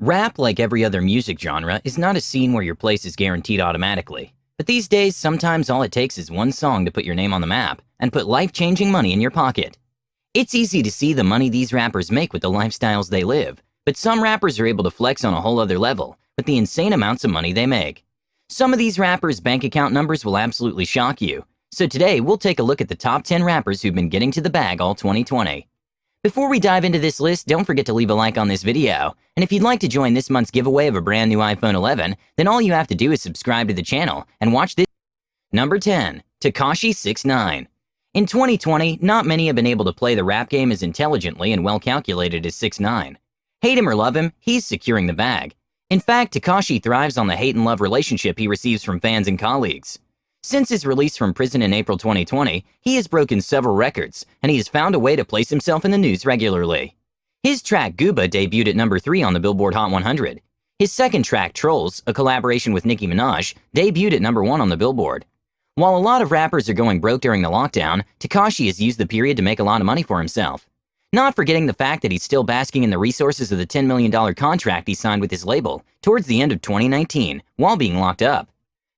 Rap, like every other music genre, is not a scene where your place is guaranteed automatically. But these days, sometimes all it takes is one song to put your name on the map and put life-changing money in your pocket. It's easy to see the money these rappers make with the lifestyles they live, but some rappers are able to flex on a whole other level with the insane amounts of money they make. Some of these rappers' bank account numbers will absolutely shock you. So today, we'll take a look at the top 10 rappers who've been getting to the bag all 2020. Before we dive into this list, don't forget to leave a like on this video. And if you'd like to join this month's giveaway of a brand new iPhone 11, then all you have to do is subscribe to the channel and watch this. Number 10. Tekashi 6ix9ine. In 2020, not many have been able to play the rap game as intelligently and well-calculated as 6ix9ine. Hate him or love him, he's securing the bag. In fact, Tekashi thrives on the hate and love relationship he receives from fans and colleagues. Since his release from prison in April 2020, he has broken several records, and he has found a way to place himself in the news regularly. His track Gooba debuted at number 3 on the Billboard Hot 100. His second track, Trolls, a collaboration with Nicki Minaj, debuted at number 1 on the Billboard. While a lot of rappers are going broke during the lockdown, Tekashi has used the period to make a lot of money for himself. Not forgetting the fact that he's still basking in the resources of the $10 million contract he signed with his label towards the end of 2019 while being locked up.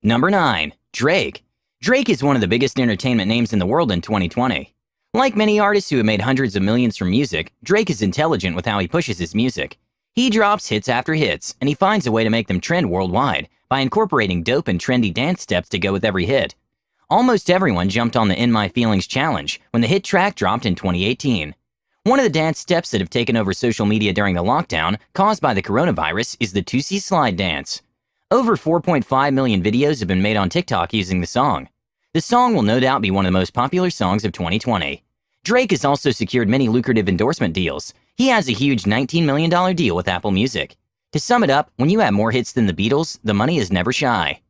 Number 9. Drake. Drake is one of the biggest entertainment names in the world in 2020. Like many artists who have made hundreds of millions from music, Drake is intelligent with how he pushes his music. He drops hits after hits, and he finds a way to make them trend worldwide by incorporating dope and trendy dance steps to go with every hit. Almost everyone jumped on the In My Feelings challenge when the hit track dropped in 2018. One of the dance steps that have taken over social media during the lockdown caused by the coronavirus is the 2C slide dance. Over 4.5 million videos have been made on TikTok using the song. The song will no doubt be one of the most popular songs of 2020. Drake has also secured many lucrative endorsement deals. He has a huge $19 million deal with Apple Music. To sum it up, when you have more hits than the Beatles, the money is never shy.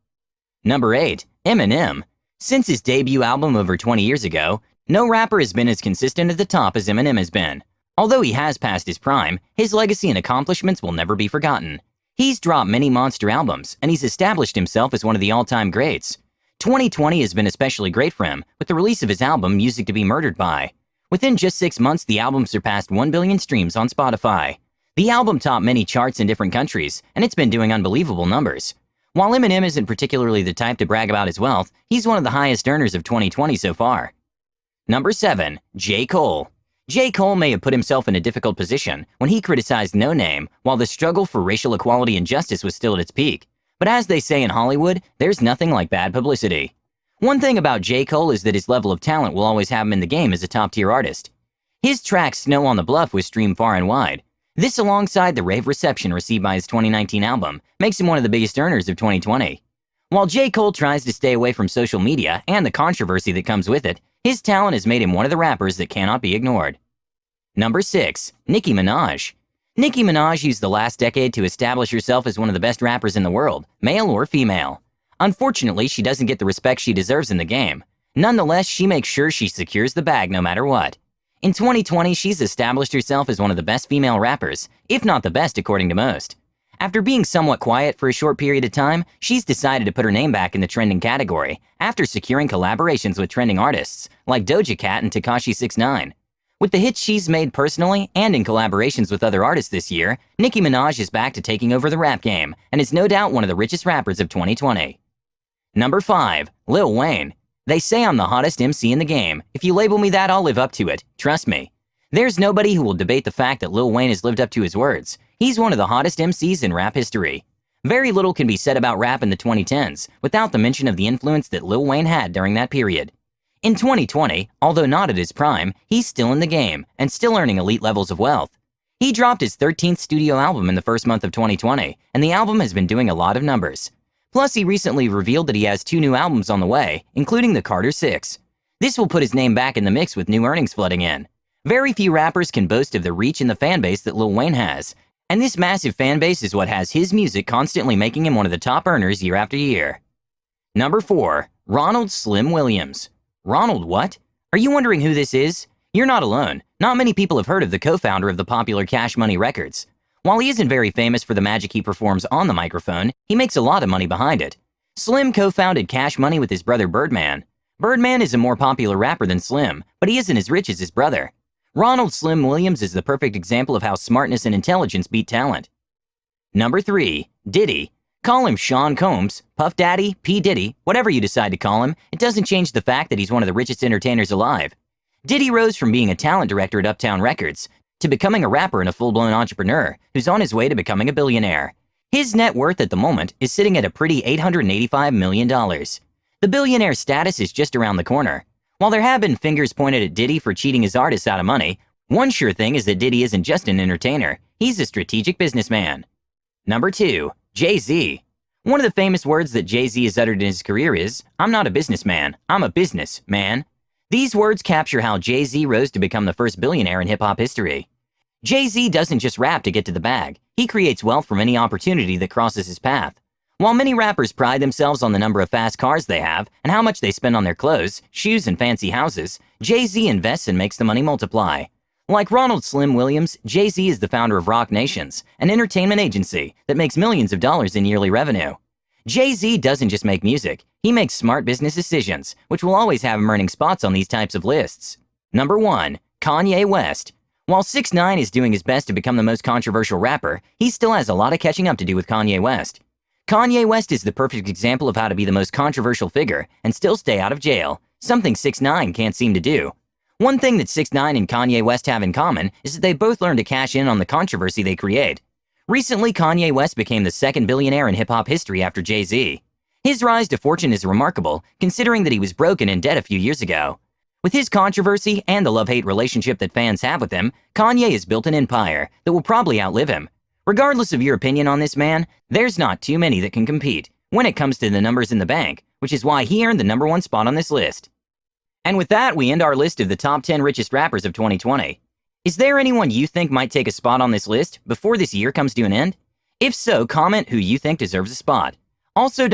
Number 8. Eminem. Since his debut album over 20 years ago, no rapper has been as consistent at the top as Eminem has been. Although he has passed his prime, his legacy and accomplishments will never be forgotten. He's dropped many monster albums, and he's established himself as one of the all-time greats. 2020 has been especially great for him, with the release of his album, Music to Be Murdered By. Within just 6 months, the album surpassed 1 billion streams on Spotify. The album topped many charts in different countries, and it's been doing unbelievable numbers. While Eminem isn't particularly the type to brag about his wealth, he's one of the highest earners of 2020 so far. Number 7. J. Cole. J. Cole may have put himself in a difficult position when he criticized No Name while the struggle for racial equality and justice was still at its peak. But as they say in Hollywood, there's nothing like bad publicity. One thing about J. Cole is that his level of talent will always have him in the game as a top-tier artist. His track Snow on the Bluff was streamed far and wide. This, alongside the rave reception received by his 2019 album, makes him one of the biggest earners of 2020. While J. Cole tries to stay away from social media and the controversy that comes with it, his talent has made him one of the rappers that cannot be ignored. Number 6. Nicki Minaj. Nicki Minaj used the last decade to establish herself as one of the best rappers in the world, male or female. Unfortunately, she doesn't get the respect she deserves in the game. Nonetheless, she makes sure she secures the bag no matter what. In 2020, she's established herself as one of the best female rappers, if not the best according to most. After being somewhat quiet for a short period of time, she's decided to put her name back in the trending category after securing collaborations with trending artists like Doja Cat and Tekashi 6ix9ine. With the hits she's made personally and in collaborations with other artists this year, Nicki Minaj is back to taking over the rap game and is no doubt one of the richest rappers of 2020. Number 5. Lil Wayne. They say I'm the hottest MC in the game. If you label me that, I'll live up to it. Trust me. There's nobody who will debate the fact that Lil Wayne has lived up to his words. He's one of the hottest MCs in rap history. Very little can be said about rap in the 2010s without the mention of the influence that Lil Wayne had during that period. In 2020, although not at his prime, he's still in the game and still earning elite levels of wealth. He dropped his 13th studio album in the first month of 2020, and the album has been doing a lot of numbers. Plus, he recently revealed that he has 2 new albums on the way, including the Carter 6. This will put his name back in the mix with new earnings flooding in. Very few rappers can boast of the reach and the fan base that Lil Wayne has, and this massive fan base is what has his music constantly making him one of the top earners year after year. Number 4. Ronald Slim Williams. Ronald what? Are you wondering who this is? You're not alone. Not many people have heard of the co-founder of the popular Cash Money Records. While he isn't very famous for the magic he performs on the microphone, he makes a lot of money behind it. Slim co-founded Cash Money with his brother Birdman. Birdman is a more popular rapper than Slim, but he isn't as rich as his brother. Ronald Slim Williams is the perfect example of how smartness and intelligence beat talent. Number 3. Diddy. Call him Sean Combs, Puff Daddy, P. Diddy, whatever you decide to call him, it doesn't change the fact that he's one of the richest entertainers alive. Diddy rose from being a talent director at Uptown Records to becoming a rapper and a full-blown entrepreneur who's on his way to becoming a billionaire. His net worth at the moment is sitting at a pretty $885 million. The billionaire status is just around the corner. While there have been fingers pointed at Diddy for cheating his artists out of money, one sure thing is that Diddy isn't just an entertainer, he's a strategic businessman. Number 2. Jay-Z. One of the famous words that Jay-Z has uttered in his career is, "I'm not a businessman, I'm a businessman." These words capture how Jay-Z rose to become the first billionaire in hip-hop history. Jay-Z doesn't just rap to get to the bag, he creates wealth from any opportunity that crosses his path. While many rappers pride themselves on the number of fast cars they have and how much they spend on their clothes, shoes, and fancy houses, Jay-Z invests and makes the money multiply. Like Ronald Slim Williams, Jay-Z is the founder of Rock Nations, an entertainment agency that makes millions of dollars in yearly revenue. Jay-Z doesn't just make music, he makes smart business decisions, which will always have him earning spots on these types of lists. Number 1. Kanye West. While 6ix9ine is doing his best to become the most controversial rapper, he still has a lot of catching up to do with Kanye West. Kanye West is the perfect example of how to be the most controversial figure and still stay out of jail, something 6ix9ine can't seem to do. One thing that 6ix9ine and Kanye West have in common is that they both learn to cash in on the controversy they create. Recently, Kanye West became the second billionaire in hip-hop history after Jay-Z. His rise to fortune is remarkable, considering that he was broke and in debt a few years ago. With his controversy and the love-hate relationship that fans have with him, Kanye has built an empire that will probably outlive him. Regardless of your opinion on this man, there's not too many that can compete when it comes to the numbers in the bank, which is why he earned the number 1 spot on this list. And with that, we end our list of the top 10 richest rappers of 2020. Is there anyone you think might take a spot on this list before this year comes to an end? If so, comment who you think deserves a spot. Also,